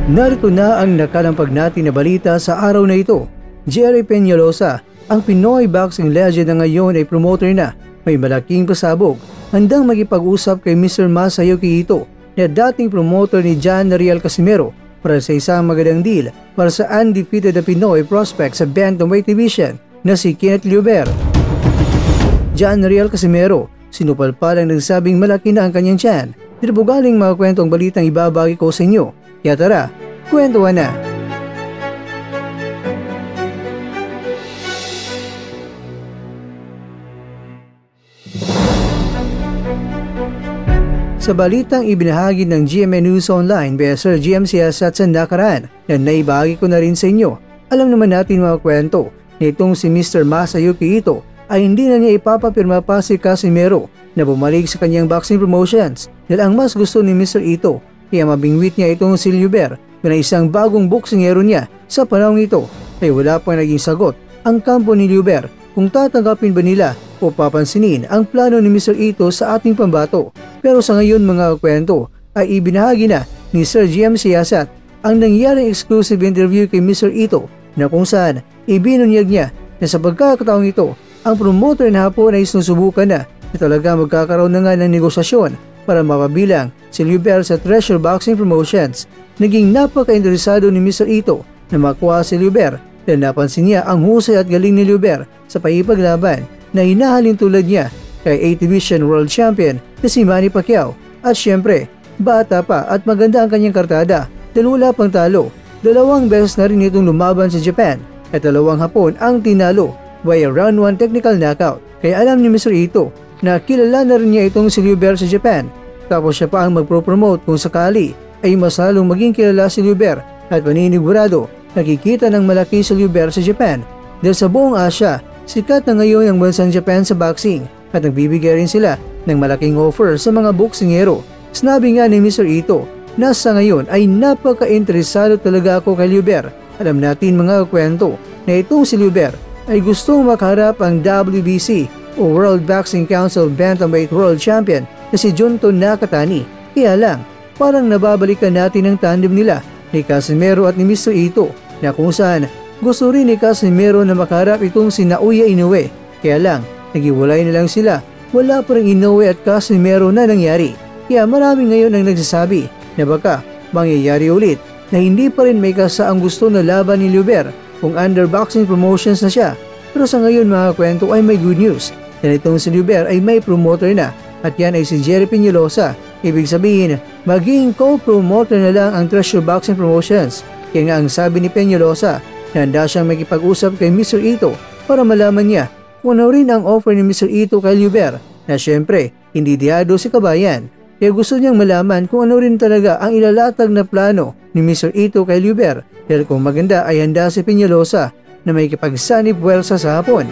Narito na ang nakalampag natin na balita sa araw na ito. Jerry Peñalosa, ang Pinoy boxing legend na ngayon ay promoter na, may malaking pasabog, handang magipag-usap kay Mr. Masayuki Ito na dating promoter ni John Riel Casimero para sa isang magandang deal para sa undefeated na Pinoy prospect sa bantamweight division na si Kenneth Liuber. John Riel Casimero, sinupalpalang nagsabing malaki na ang kanyang tiyan. Dito po galing mga kwentong balitang ibabagi ko sa inyo. Kaya tara, kwentuhan na! Sa balitang ibinahagi ng GMA News Online by Sir GM Siasat sa nakaraan na naibahagi ko na rin sa inyo, alam naman natin mga kwento na itong si Mr. Masayuki Ito ay hindi na niya ipapapirma pa si Casimero na bumalik sa kanyang boxing promotions dahil ang mas gusto ni Mr. Ito kaya mabingwit niya itong si Liuber na isang bagong boksingero niya sa panahong ito ay wala pang naging sagot ang kampo ni Liuber kung tatanggapin ba nila o papansinin ang plano ni Mr. Ito sa ating pambato. Pero sa ngayon mga kwento ay ibinahagi na ni Sir GM Siasat ang nangyaring exclusive interview kay Mr. Ito na kung saan ibinunyag niya na sa pagkakataong ito ang promoter na hapon ay sinusubukan na talaga magkakaroon na nga ng negosasyon para mapabilang si Liuber sa Treasure Boxing Promotions. Naging napaka-interesado ni Mr. Ito na makuha si Liuber dahil napansin niya ang husay at galing ni Liuber sa paipaglaban na hinahalin tulad niya kay 8th Division World Champion na si Manny Pacquiao. At syempre, bata pa at maganda ang kanyang kartada dahil wala pang talo. 2 beses na rin itong lumaban sa Japan at 2 hapon ang tinalo via round 1 technical knockout. Kaya alam ni Mr. Ito na kilala na rin niya itong si Liuber sa Japan. Tapos siya pa ang magpro-promote kung sakali ay mas lalong maging kilala si Liuber at paninigurado nakikita ng malaki si Liuber sa Japan dahil sa buong Asia sikat na ngayon ang bansang Japan sa boxing at nagbibigay rin sila ng malaking offer sa mga boksingero. Sinabi nga ni Mr. Ito na sa ngayon ay napaka-interesado talaga ako kay Liuber. Alam natin mga kwento na itong si Liuber ay gustong makaharap ang WBC o World Boxing Council Bantamweight World Champion na si Junto Nakatani. Kaya lang, parang nababalikan natin ang tandem nila ni Casimero at ni Mr. Ito na kung saan gusto rin ni Casimero na makaharap itong si Naoya Inoue. Kaya lang, nagiwalay na lang sila. Wala pa rin Inoue at Casimero na nangyari. Kaya marami ngayon ang nagsasabi na baka mangyayari ulit na hindi pa rin may kasaang gusto na laban ni Liuber kung under boxing promotions na siya. Pero sa ngayon mga kwento ay may good news na itong si Liuber ay may promoter na at yan ay si Jerry Peñalosa. Ibig sabihin, maging co-promoter na lang ang Treasure Boxing Promotions. Kaya nga ang sabi ni Peñalosa na handa siyang makipag-usap kay Mr. Ito para malaman niya kung ano rin ang offer ni Mr. Ito kay Liuber na syempre hindi diyado si kabayan. Kaya gusto niyang malaman kung ano rin talaga ang ilalatag na plano ni Mr. Ito kay Liuber dahil kung maganda ay handa si Peñalosa na may kipagsanib puwersa sa hapon.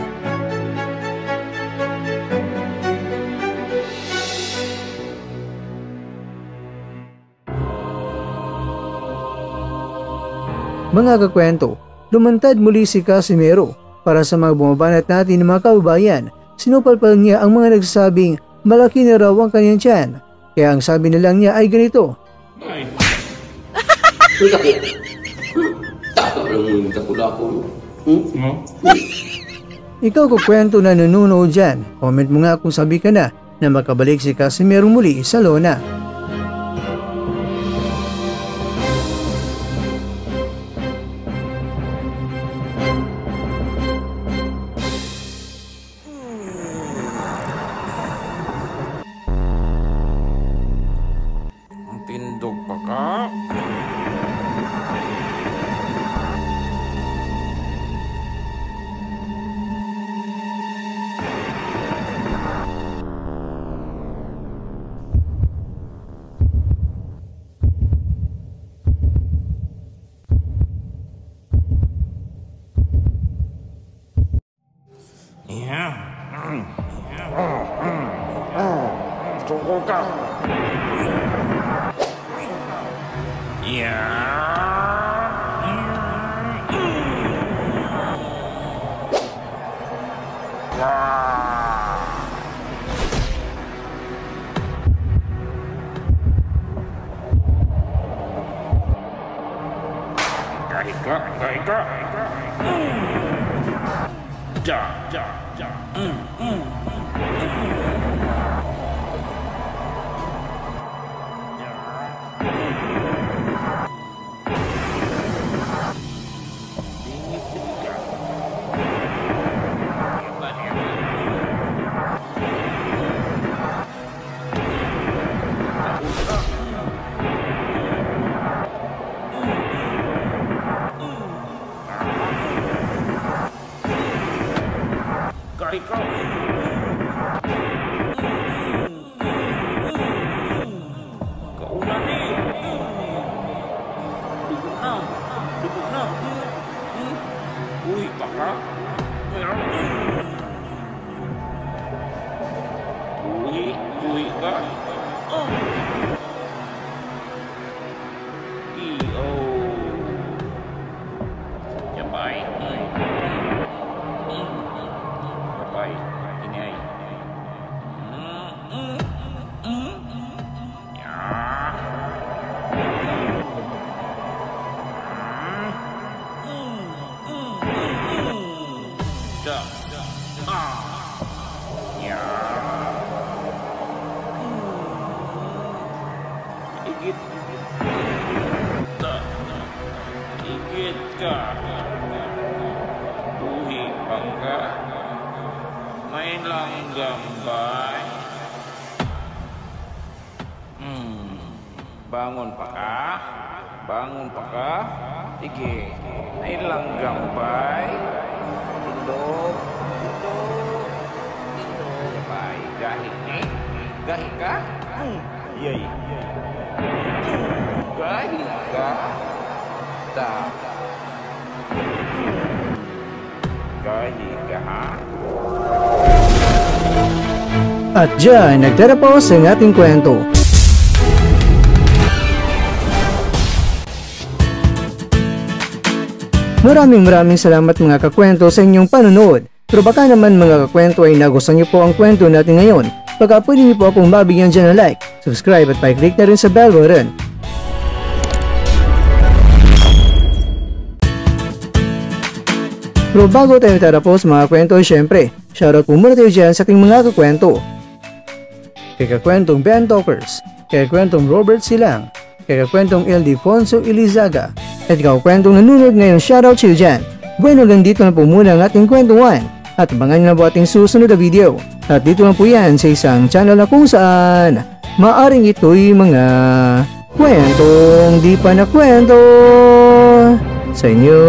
Mga kakwento, lumantad muli si Casimero para sa mga bumabanat natin ng mga kababayan. Sinupalpal niya ang mga nagsasabing malaki na raw ang kanyang tiyan. Kaya ang sabi na lang niya ay ganito. Ikaw kukwento na nanunood dyan. Comment mo nga kung sabi ka na makabalik si Casimero muli sa lona. Tindog pa ka? Tungkol ka! Ika, ika. Ja, ja, ja. Ikaw. Kaunan ni. Dugog na. Dugog na. Uy, baka. Meron. Uy ka. Iyo. Yabay. Ini ay. Ya. Igit. Igit ka. Buhi bangga. Main lang gambay. Bangun pa ka? Bangun pa ka? Sige. Main lang gambay. Tindog. Tindog. Tindog. Gambay. Gahi ni? Gahi ka? Yay. Gahi ka? Tak. Gahi ka ha? At dyan, nagtatapos ang ating kwento. Maraming salamat mga kakwento sa inyong panonood. Pero baka naman mga kakwento ay nagustuhan niyo po ang kwento natin ngayon. Baka pwede niyo po akong mabigyan dyan ng like, subscribe at pa-click na rin sa bell button. Pero bago tayo tatapos mga kwento, syempre, shoutout po muna tayo dyan sa ating mga kakwento. Kay kakwentong Ben Talkers, kay kakwentong Robert Silang, kay kakwentong Ildefonso Ilizaga, at kakwentong nanonood ngayon, shoutout sa iyo dyan. Bueno, hanggang dito na po muna ang ating kwentuhan at abangan nyo na po ating susunod na video. At dito lang po yan sa isang channel na kung saan maaring ito'y mga kwentong di pa na kwento sa inyo.